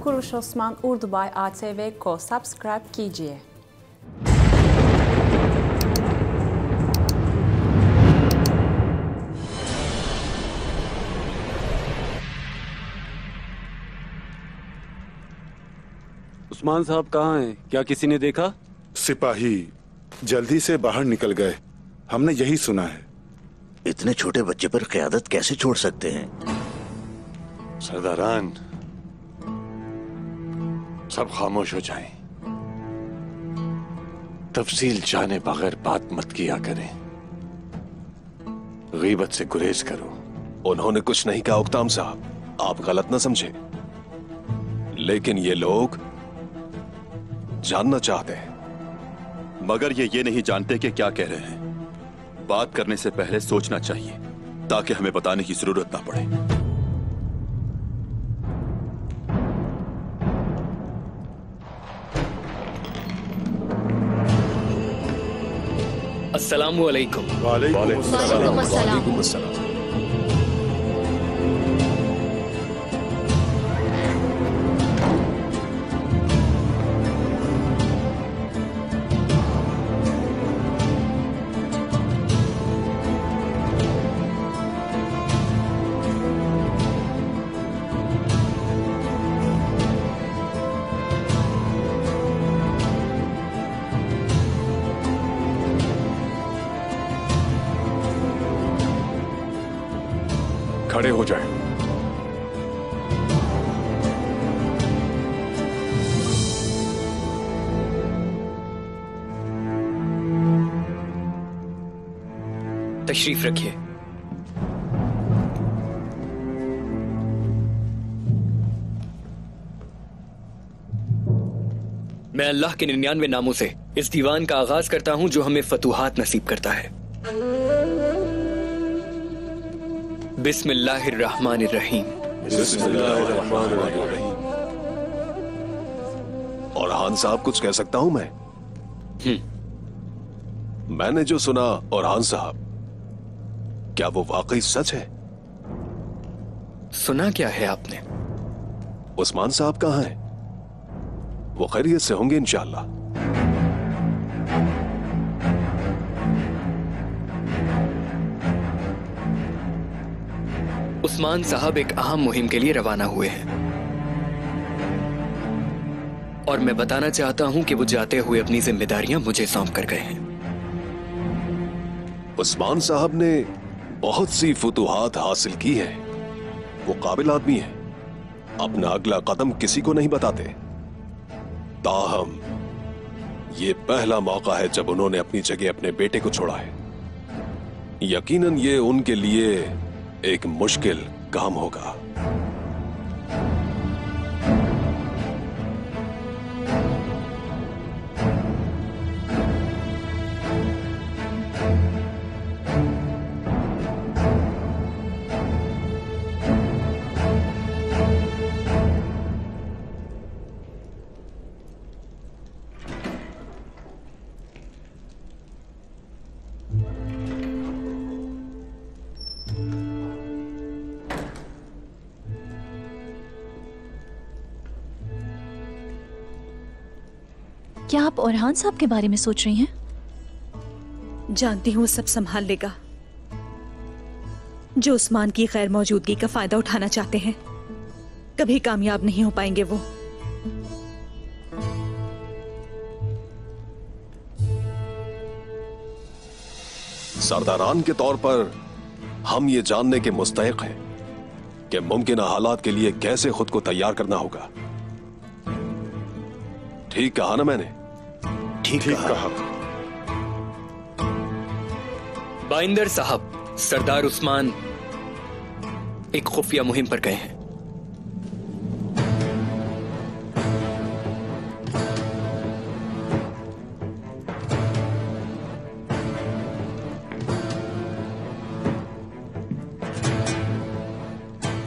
कुरुश Osman उर्दूबाई ATV को subscribe कीजिए। उस्मान साहब कहाँ हैं? क्या किसी ने देखा? सिपाही जल्दी से बाहर निकल गए, हमने यही सुना है। इतने छोटे बच्चे पर क़यादत कैसे छोड़ सकते हैं? सरदारान, सब खामोश हो जाएं। तफसील जाने बगैर बात मत किया करें। गीबत से गुरेज करो। उन्होंने कुछ नहीं कहा उक्ताम साहब, आप गलत ना समझे, लेकिन ये लोग जानना चाहते हैं। मगर ये नहीं जानते कि क्या कह रहे हैं। बात करने से पहले सोचना चाहिए ताकि हमें बताने की जरूरत ना पड़े। अस्सलामु अलैकुम। वालेकुम अस्सलाम। खड़े हो जाए। तशरीफ रखिए। मैं अल्लाह के 99 नामों से इस दीवान का आगाज करता हूं जो हमें फतूहात नसीब करता है। बिस्मिल्लाहिर्रहमानिर्रहीम। और हान साहब, कुछ कह सकता हूं मैं? मैंने जो सुना, और हान साहब, क्या वो वाकई सच है? सुना क्या है आपने? उस्मान साहब कहां हैं? वो खैरियत से होंगे इंशाअल्लाह। उस्मान साहब एक अहम मुहिम के लिए रवाना हुए हैं और मैं बताना चाहता हूं कि वो जाते हुए अपनी जिम्मेदारियां मुझे सौंप कर गए हैं। उस्मान साहब ने बहुत सी फतूहात हासिल की है। वो काबिल आदमी है, अपना अगला कदम किसी को नहीं बताते। ताहम ये पहला मौका है जब उन्होंने अपनी जगह अपने बेटे को छोड़ा है। यकीनन ये उनके लिए एक मुश्किल काम होगा। क्या आप ओरहान साहब के बारे में सोच रही हैं? जानती हूँ, सब संभाल लेगा। जो उस्मान की गैर मौजूदगी का फायदा उठाना चाहते हैं, कभी कामयाब नहीं हो पाएंगे वो। सरदारान के तौर पर हम ये जानने के मुस्तहिक हैं कि मुमकिन हालात के लिए कैसे खुद को तैयार करना होगा। ठीक कहा ना मैंने? ठीक कहा। बाइंदर साहब, सरदार उस्मान एक खुफिया मुहिम पर गए हैं।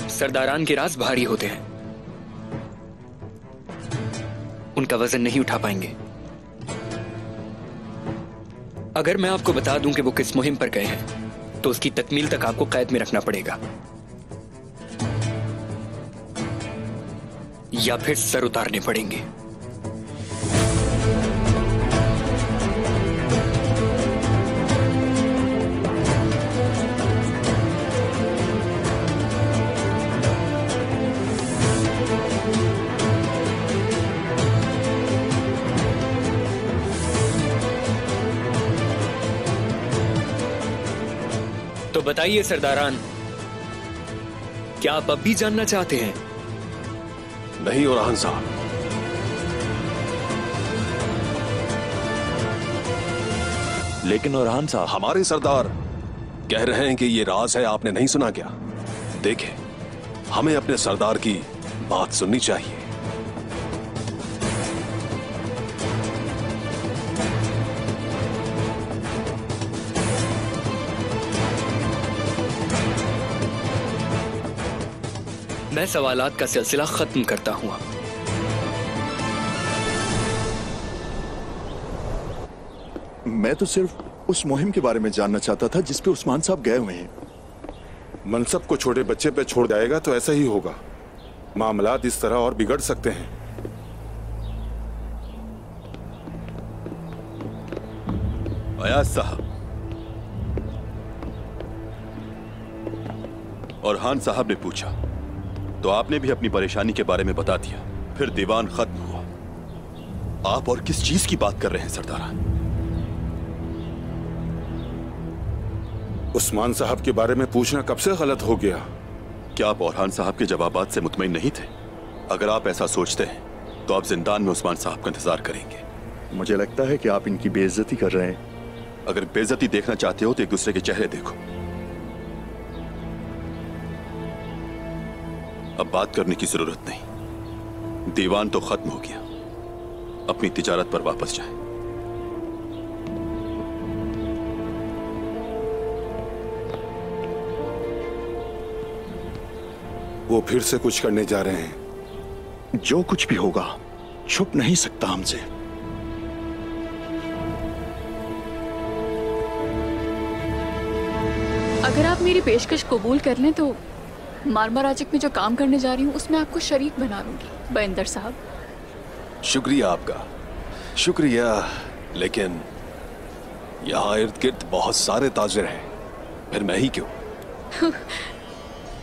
सरदारान के राज भारी होते हैं, उनका वजन नहीं उठा पाएंगे। अगर मैं आपको बता दूं कि वो किस मुहिम पर गए हैं तो उसकी तकमील तक आपको कैद में रखना पड़ेगा। या फिर सर उतारने पड़ेंगे। तो बताइए सरदारान, क्या आप अब भी जानना चाहते हैं? नहीं ओरहान साहब, लेकिन ओरहान साहब, हमारे सरदार कह रहे हैं कि ये राज है, आपने नहीं सुना क्या? देखें, हमें अपने सरदार की बात सुननी चाहिए। मैं सवालात का सिलसिला खत्म करता हूं। मैं तो सिर्फ उस मुहिम के बारे में जानना चाहता था जिस पे उस्मान साहब गए हुए हैं। मनसब को छोटे बच्चे पे छोड़ जाएगा तो ऐसा ही होगा। मामलात इस तरह और बिगड़ सकते हैं। अयाज साहब, और खान साहब ने पूछा तो आपने भी अपनी परेशानी के बारे में बता दिया। फिर दीवान खत्म हुआ। आप और किस चीज की बात कर रहे हैं सरदारान? उस्मान साहब के बारे में पूछना कब से गलत हो गया? क्या आप ओरहान साहब के जवाबात से मुतमईन नहीं थे? अगर आप ऐसा सोचते हैं तो आप जिंदान में उस्मान साहब का इंतजार करेंगे। मुझे लगता है कि आप इनकी बेइज्जती कर रहे हैं। अगर बेइज्जती देखना चाहते हो तो एक दूसरे के चेहरे देखो। अब बात करने की जरूरत नहीं। दीवान तो खत्म हो गया। अपनी तिजारत पर वापस जाएं। वो फिर से कुछ करने जा रहे हैं। जो कुछ भी होगा छुप नहीं सकता हमसे। अगर आप मेरी पेशकश कबूल कर लें तो मारमराजिक में जो काम करने जा रही हूँ उसमें आपको शरीक बना लूंगी बाइंदर साहब। शुक्रिया आपका, शुक्रिया। लेकिन यहाँ इर्द गिर्द बहुत सारे ताजिर हैं, फिर मैं ही क्यों?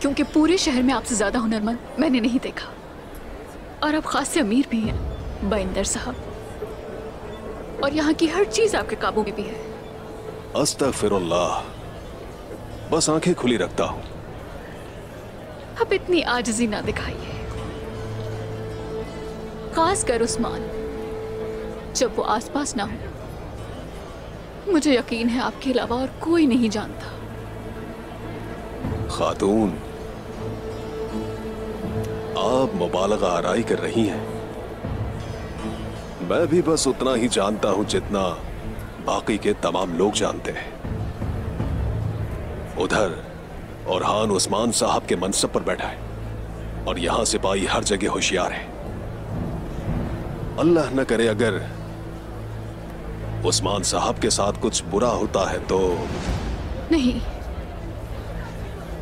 क्योंकि पूरे शहर में आपसे ज्यादा हुनरमंद मैंने नहीं देखा, और आप खास से अमीर भी हैं बाइंदर साहब, और यहाँ की हर चीज आपके काबू में भी है। अस्तगफिरुल्लाह, बस आंखें खुली रखता हूँ। अब इतनी आजिज़ी ना दिखाइए, खास कर उस्मान जब वो आसपास ना हो। मुझे यकीन है आपके अलावा और कोई नहीं जानता। खातून, आप मुबालगा आराई कर रही हैं। मैं भी बस उतना ही जानता हूं जितना बाकी के तमाम लोग जानते हैं। उधर ओरहान उस्मान साहब के मनसब पर बैठा है और यहां सिपाही हर जगह होशियार है। अल्लाह न करे अगर उस्मान साहब के साथ कुछ बुरा होता है तो। नहीं,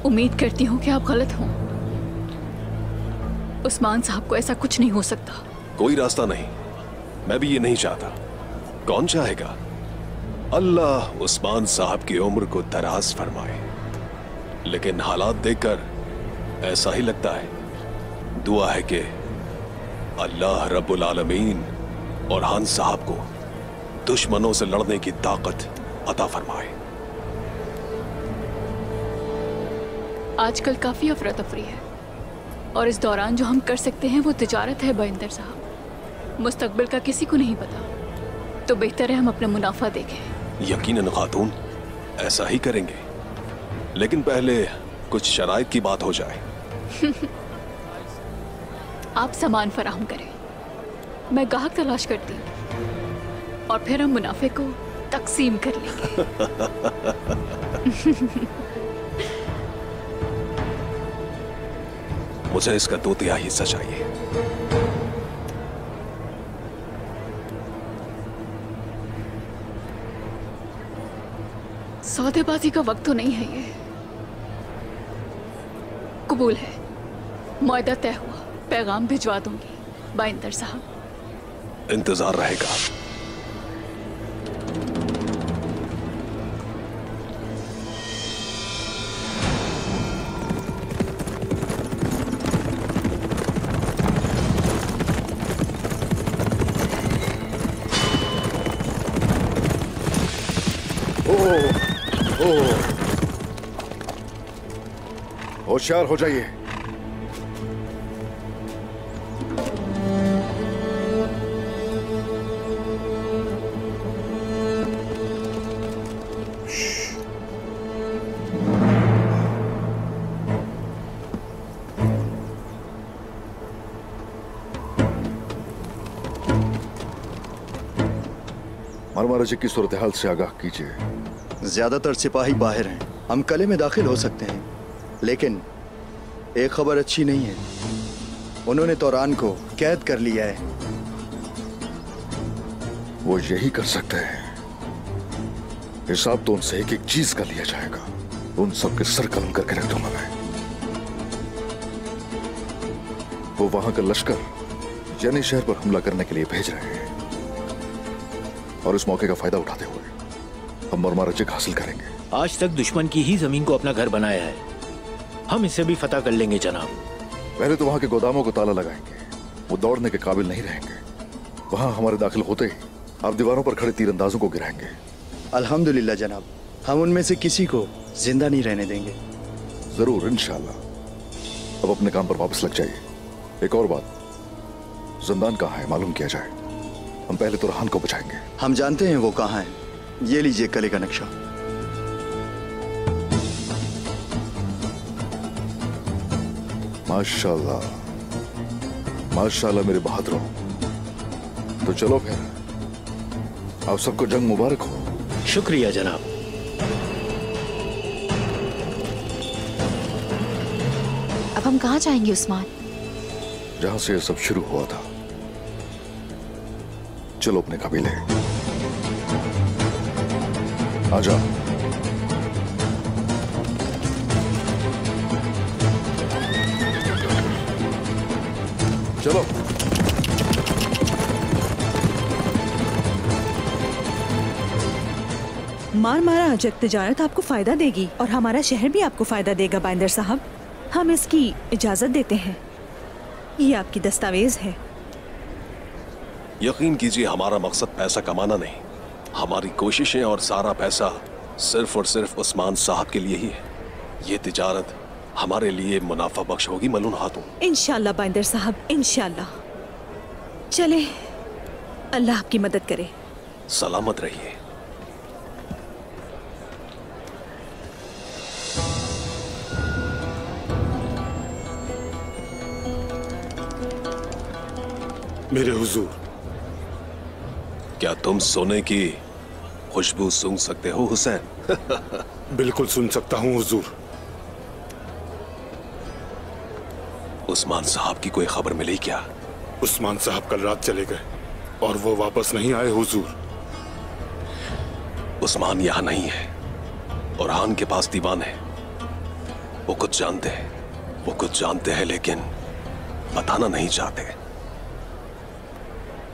उम्मीद करती हूँ कि आप गलत हों। उस्मान साहब को ऐसा कुछ नहीं हो सकता। कोई रास्ता नहीं, मैं भी ये नहीं चाहता। कौन चाहेगा? अल्लाह उस्मान साहब की उम्र को दराज फरमाए, लेकिन हालात देखकर ऐसा ही लगता है। दुआ है कि अल्लाह रब्बुल आलमीन और खान साहब को दुश्मनों से लड़ने की ताकत अता फरमाए। आजकल काफी अफरा तफरी है, और इस दौरान जो हम कर सकते हैं वो तिजारत है बाइंदर साहब। मुस्तकबिल का किसी को नहीं पता, तो बेहतर है हम अपना मुनाफा देखें। यकीनन खातून, ऐसा ही करेंगे, लेकिन पहले कुछ शराइत की बात हो जाए। आप सामान फराहम करें, मैं गाहक तलाश करती हूँ, और फिर हम मुनाफे को तकसीम कर लेंगे। मुझे इसका 2/3 हिस्सा चाहिए। सौदेबाजी का वक्त तो नहीं है ये। कबूल है, मुआहदा तय हुआ। पैगाम भिजवा दूंगी बाइंदर साहब। इंतजार रहेगा। होशियार हो जाइए। मरमरा जी की सूरत हाल से आगाह कीजिए। ज्यादातर सिपाही बाहर हैं। हम कले में दाखिल हो सकते हैं, लेकिन एक खबर अच्छी नहीं है। उन्होंने तौरान को कैद कर लिया है। वो यही कर सकते हैं। हिसाब तो उनसे एक एक चीज का लिया जाएगा। उन सबके सर कलम करके रख दूंगा मैं। वो वहां का लश्कर यानी शहर पर हमला करने के लिए भेज रहे हैं, और इस मौके का फायदा उठाते हुए हम मरमरा चिक हासिल करेंगे। आज तक दुश्मन की ही जमीन को अपना घर बनाया है, हम इसे भी फतह कर लेंगे जनाब। पहले तो वहां के गोदामों को ताला लगाएंगे। वो दौड़ने के काबिल नहीं रहेंगे। वहां हमारे दाखिल होते ही आप दीवारों पर खड़े तीरंदाजों को गिराएंगे। अल्हम्दुलिल्लाह जनाब, हम उनमें से किसी को जिंदा नहीं रहने देंगे। जरूर, इंशाल्लाह। अब अपने काम पर वापस लग जाइए। एक और बात, जिंदान कहाँ है मालूम किया जाए। हम पहले तो रहान को बचाएंगे। हम जानते हैं वो कहाँ है। ये लीजिए कले का नक्शा। माशाल्लाह, माशाल्लाह मेरे बहादुरों। तो चलो फिर, आप सबको जंग मुबारक हो। शुक्रिया जनाब। अब हम कहाँ जाएंगे उस्मान? जहां से ये सब शुरू हुआ था। चलो अपने कबीले। आजा। चलो। मार मारा अजक तिजारत आपको फायदा देगी और हमारा शहर भी आपको फायदा देगा बाइंदर साहब। हम इसकी इजाजत देते हैं। ये आपकी दस्तावेज है। यकीन कीजिए, हमारा मकसद पैसा कमाना नहीं। हमारी कोशिशें और सारा पैसा सिर्फ और सिर्फ उस्मान साहब के लिए ही है। ये तिजारत हमारे लिए मुनाफा बख्श होगी मलून हाथों। इंशाल्लाह बाइंदर साहब, इंशाल्लाह। चले, अल्लाह आपकी मदद करे। सलामत रहिए। मेरे हुजूर। क्या तुम सोने की खुशबू सूंघ सकते हो हुसैन? बिल्कुल सुन सकता हूँ हुजूर। उस्मान साहब की कोई खबर मिली क्या? उस्मान साहब कल रात चले गए और वो वापस नहीं आए हुजूर। उस्मान यहाँ नहीं है और हान के पास दीवान है। वो कुछ जानते हैं, वो कुछ जानते हैं लेकिन बताना नहीं चाहते।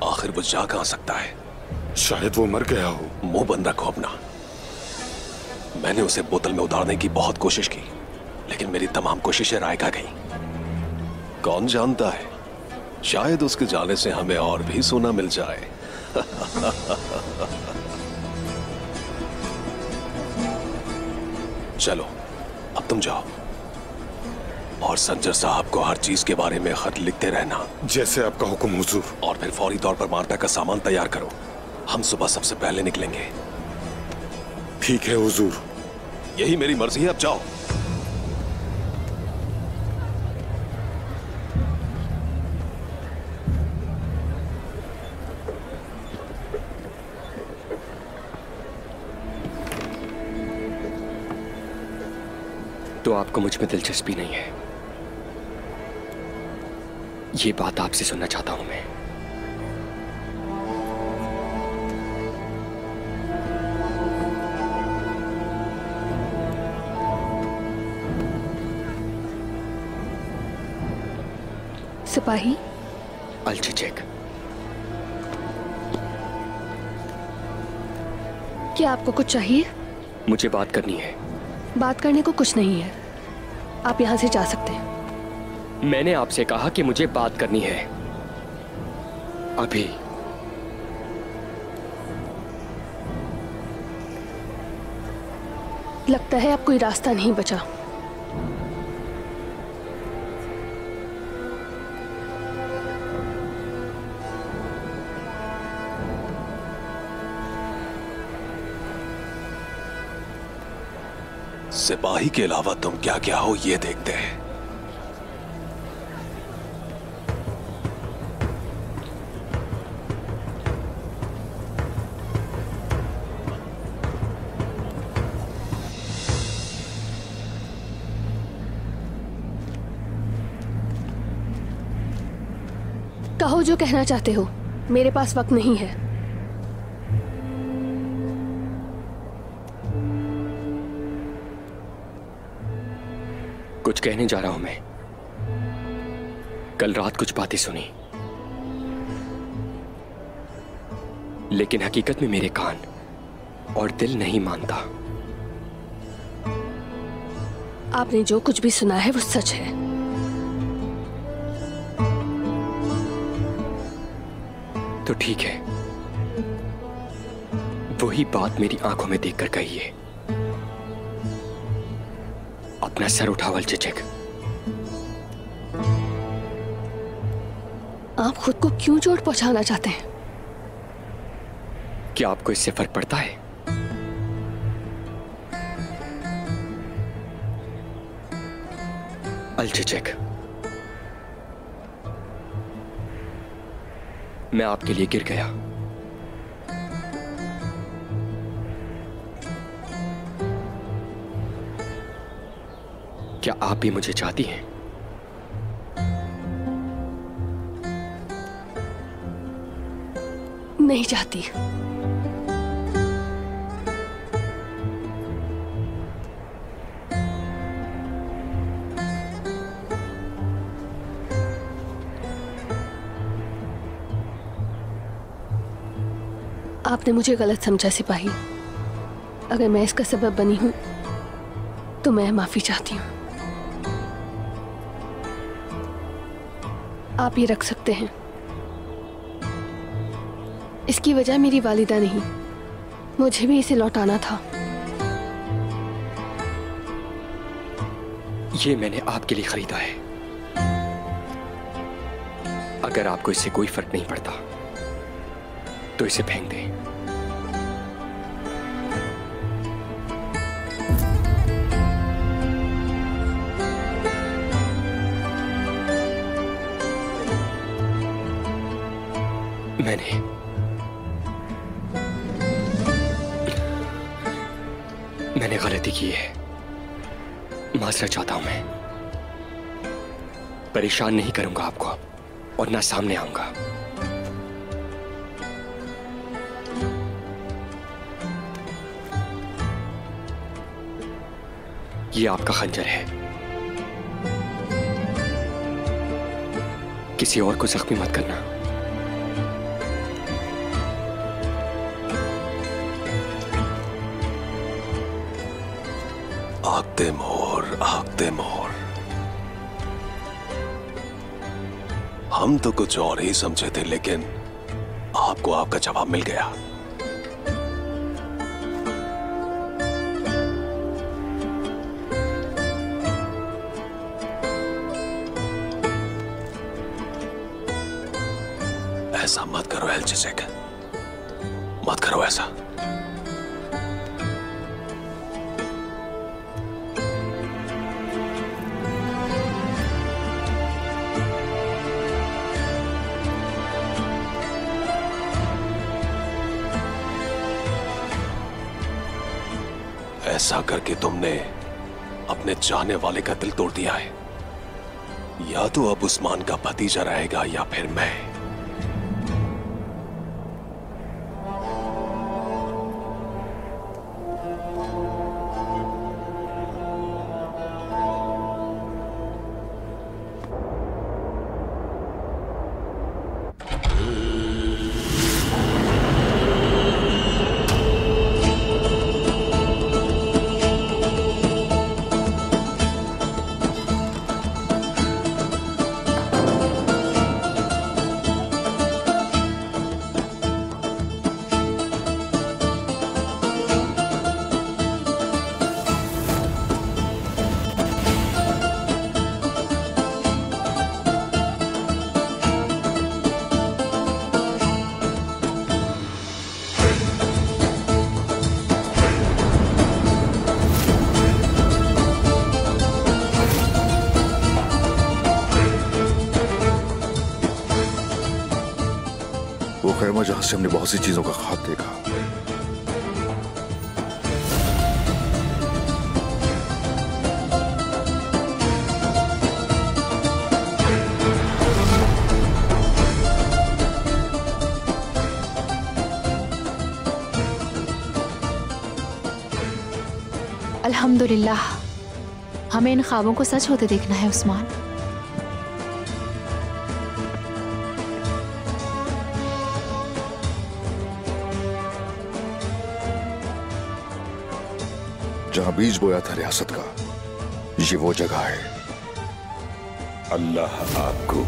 आखिर वो जा कहां सकता है? शायद वो मर गया हो। मुंह बंद रखो अपना। मैंने उसे बोतल में उतारने की बहुत कोशिश की, लेकिन मेरी तमाम कोशिशें रायगा गई। कौन जानता है, शायद उसके जाने से हमें और भी सोना मिल जाए। चलो अब तुम जाओ और संजर साहब को हर चीज के बारे में खत लिखते रहना। जैसे आपका हुक्म हुजूर। और फिर फौरी तौर पर मार्टा का सामान तैयार करो। हम सुबह सबसे पहले निकलेंगे। ठीक है हुजूर। यही मेरी मर्जी है, अब जाओ। तो आपको मुझ में दिलचस्पी नहीं है? ये बात आपसे सुनना चाहता हूं मैं। सिपाही? अल्चिचेक। क्या आपको कुछ चाहिए? मुझे बात करनी है। बात करने को कुछ नहीं है, आप यहाँ से जा सकते हैं। मैंने आपसे कहा कि मुझे बात करनी है अभी। लगता है अब कोई रास्ता नहीं बचा। सिपाही के अलावा तुम क्या क्या हो ये देखते हैं। कहो जो कहना चाहते हो, मेरे पास वक्त नहीं है। कुछ कहने जा रहा हूं मैं। कल रात कुछ बातें सुनी, लेकिन हकीकत में मेरे कान और दिल नहीं मानता। आपने जो कुछ भी सुना है वो सच है। तो ठीक है, वही बात मेरी आंखों में देखकर कहिए। अपना सर उठाओ अल्चिचेक। आप खुद को क्यों चोट पहुंचाना चाहते हैं? क्या आपको इससे फर्क पड़ता है? अल्चिचेक, मैं आपके लिए गिर गया। क्या आप भी मुझे चाहती हैं? नहीं चाहती। आपने मुझे गलत समझा सिपाही। अगर मैं इसका सबब बनी हूं तो मैं माफी चाहती हूं। आप ये रख सकते हैं। इसकी वजह मेरी वालिदा नहीं, मुझे भी इसे लौटाना था। ये मैंने आपके लिए खरीदा है। अगर आपको इससे कोई फर्क नहीं पड़ता तो इसे फेंक दें। मैंने गलती की है, माजरत चाहता हूं मैं। परेशान नहीं करूंगा आपको और ना सामने आऊंगा। ये आपका खंजर है, किसी और को जख्मी मत करना। आगते मोर, आगते मोर। हम तो कुछ और ही समझे थे, लेकिन आपको आपका जवाब मिल गया। ऐसा मत करो एल्चिचेक, मत करो ऐसा। ऐसा करके तुमने अपने चाहने वाले का दिल तोड़ दिया है। या तो अब उस्मान का भतीजा रहेगा या फिर मैं। वो खैमा जहां से हमने बहुत सी चीजों का ख्वाब देखा। अल्हम्दुलिल्लाह, हमें इन ख्वाबों को सच होते देखना है उस्मान। जहां बीज बोया था रियासत का, ये वो जगह है। अल्लाह आपको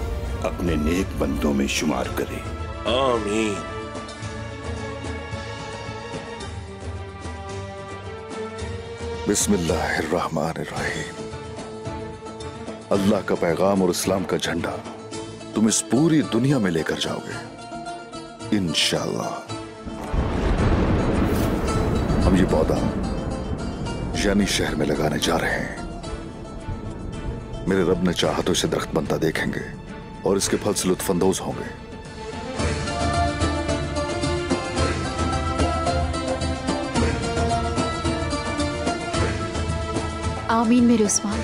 अपने नेक बंदों में शुमार करे। आमीन। बिस्मिल्लाहिर्रहमानिर्रहीम। अल्लाह का पैगाम और इस्लाम का झंडा तुम इस पूरी दुनिया में लेकर जाओगे इंशाअल्लाह। हम ये पौधा यानी शहर में लगाने जा रहे हैं। मेरे रब ने चाहा तो इसे दरख्त बनता देखेंगे और इसके फल से लुत्फानंदोज होंगे। आमीन मेरे उस्मान।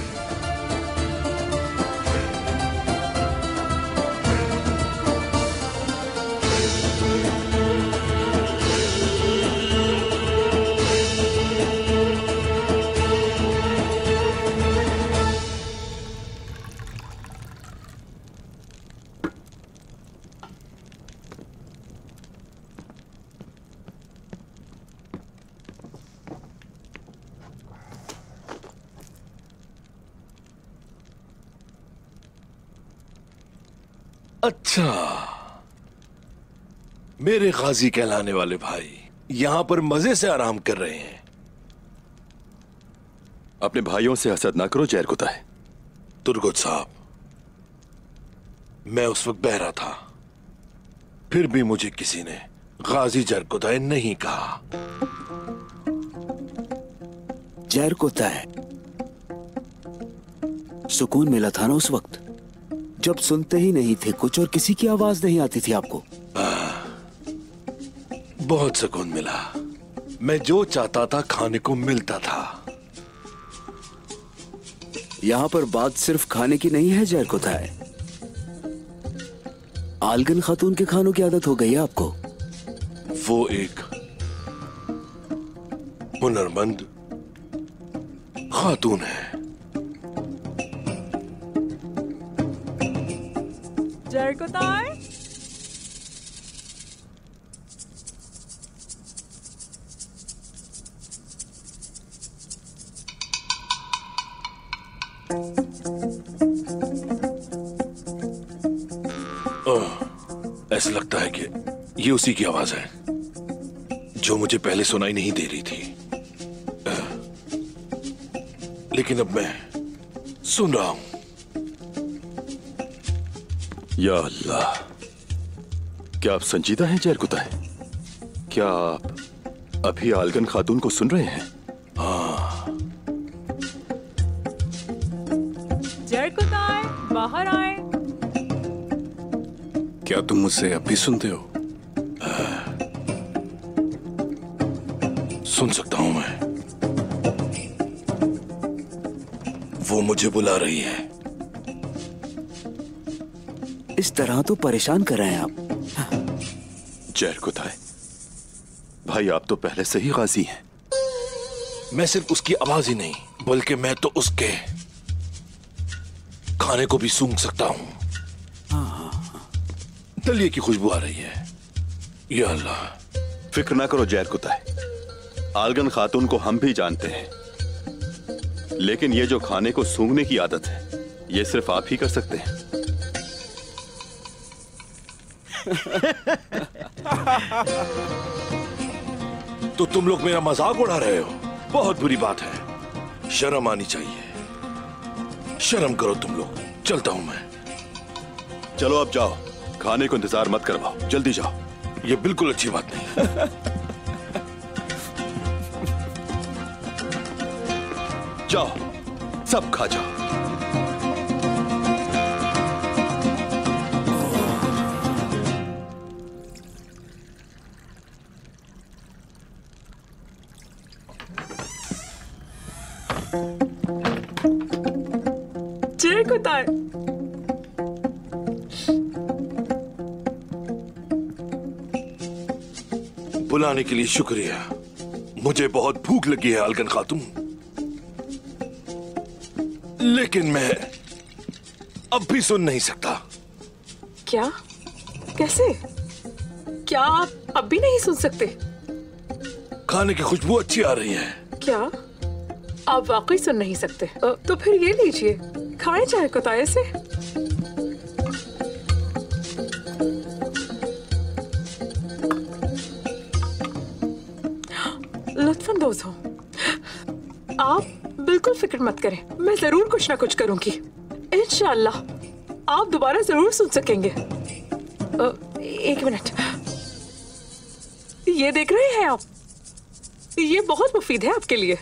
अच्छा, मेरे गाजी कहलाने वाले भाई यहां पर मजे से आराम कर रहे हैं। अपने भाइयों से हसद ना करो जहर कुताय। तुर्गुत साहब, मैं उस वक्त बहरा था, फिर भी मुझे किसी ने गाजी जरकुताय नहीं कहा। जरकुताय, सुकून मिला था ना उस वक्त जब सुनते ही नहीं थे कुछ और किसी की आवाज नहीं आती थी आपको? बहुत सुकून मिला। मैं जो चाहता था खाने को मिलता था। यहां पर बात सिर्फ खाने की नहीं है जरकुताय। आलगन खातून के खानों की आदत हो गई है आपको। वो एक हुनरमंद खातून है। जरकुताय, ऐसा लगता है कि ये उसी की आवाज है जो मुझे पहले सुनाई नहीं दे रही थी, लेकिन अब मैं सुन रहा हूं। या अल्लाह, क्या आप संजीदा हैं जरकुताय? क्या आप अभी आलगन खातून को सुन रहे हैं? हाँ। जरकुताय, बाहर आए। क्या तुम मुझसे अब भी सुनते हो? सुन सकता हूं मैं। वो मुझे बुला रही है। इस तरह तो परेशान कर रहे हैं आप। जरकुताय भाई, आप तो पहले से ही गाजी हैं। मैं सिर्फ उसकी आवाज ही नहीं बल्कि मैं तो उसके खाने को भी सूंघ सकता हूं। दलिए की खुशबू आ रही है। या अल्लाह। फिक्र ना करो जरकुताय, आलगन खातून को हम भी जानते हैं, लेकिन ये जो खाने को सूंघने की आदत है ये सिर्फ आप ही कर सकते हैं। तो तुम लोग मेरा मजाक उड़ा रहे हो? बहुत बुरी बात है। शर्म आनी चाहिए। शर्म करो तुम लोग। चलता हूं मैं। चलो अब जाओ, खाने को इंतजार मत करवाओ, जल्दी जाओ। ये बिल्कुल अच्छी बात नहीं। जाओ, सब खा जाओ। जय कुताय। बुलाने के लिए शुक्रिया। मुझे बहुत भूख लगी है अलगन खातून, लेकिन मैं अब भी सुन नहीं सकता। क्या? कैसे? क्या आप अब भी नहीं सुन सकते? खाने की खुशबू अच्छी आ रही है। क्या आप वाकई सुन नहीं सकते? तो फिर ये लीजिए, खाएं चाहे कुताए से। लुत्फानंदोज हो। आप बिल्कुल फिक्र मत करें, मैं जरूर कुछ ना कुछ करूंगी। इंशाअल्लाह आप दोबारा जरूर सुन सकेंगे। एक मिनट, ये देख रहे हैं आप? ये बहुत मुफीद है आपके लिए।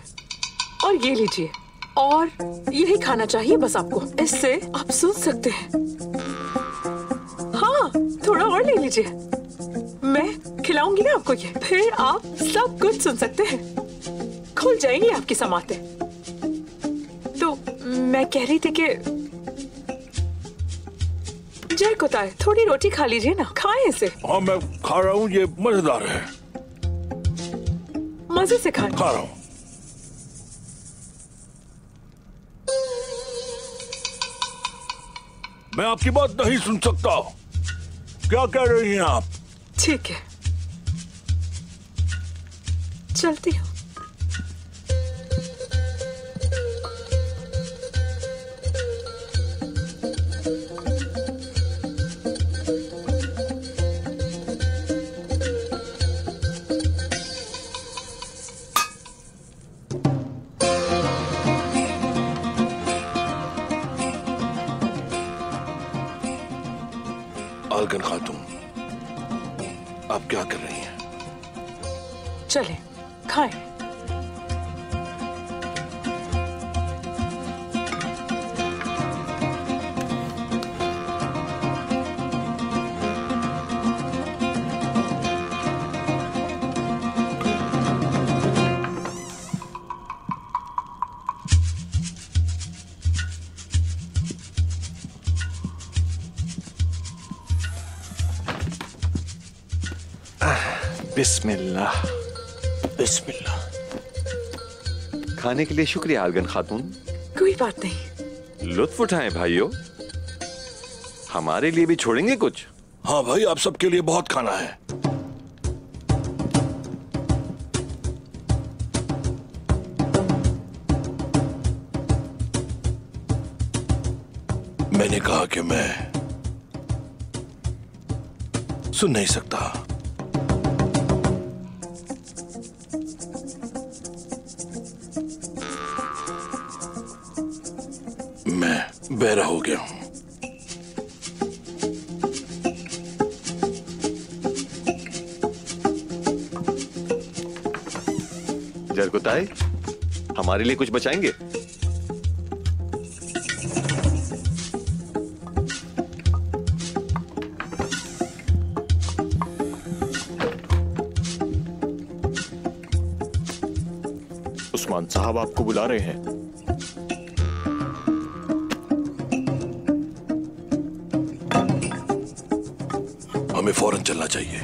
और ये लीजिए, और यही खाना चाहिए बस आपको। इससे आप सुन सकते हैं। हाँ, थोड़ा और ले लीजिए, मैं खिलाऊंगी ना आपको ये, फिर आप सब कुछ सुन सकते हैं। खुल जाएंगी आपकी समातें। तो मैं कह रही थी कि जय कुताय, थोड़ी रोटी खा लीजिए ना, खाएं इसे। हाँ मैं खा रहा हूँ, ये मजेदार है। मजे से खाएं। खा रहा हूँ। मैं आपकी बात नहीं सुन सकता। क्या कह रही हैं आप? ठीक है, चलती हूँ। अलगन खातून, आप क्या कर रही हैं? चलें, खाएं। बिस्मिल्लाह। बिस्मिल्लाह। खाने के लिए शुक्रिया अलगन खातून। कोई बात नहीं। लुत्फ उठाएं भाइयों, हमारे लिए भी छोड़ेंगे कुछ? हाँ भाई, आप सबके लिए बहुत खाना है। मैंने कहा कि मैं सुन नहीं सकता। मैं बहरा हो गया हूं। जरकुताई, हमारे लिए कुछ बचाएंगे? उस्मान साहब आपको बुला रहे हैं। हमें फौरन चलना चाहिए।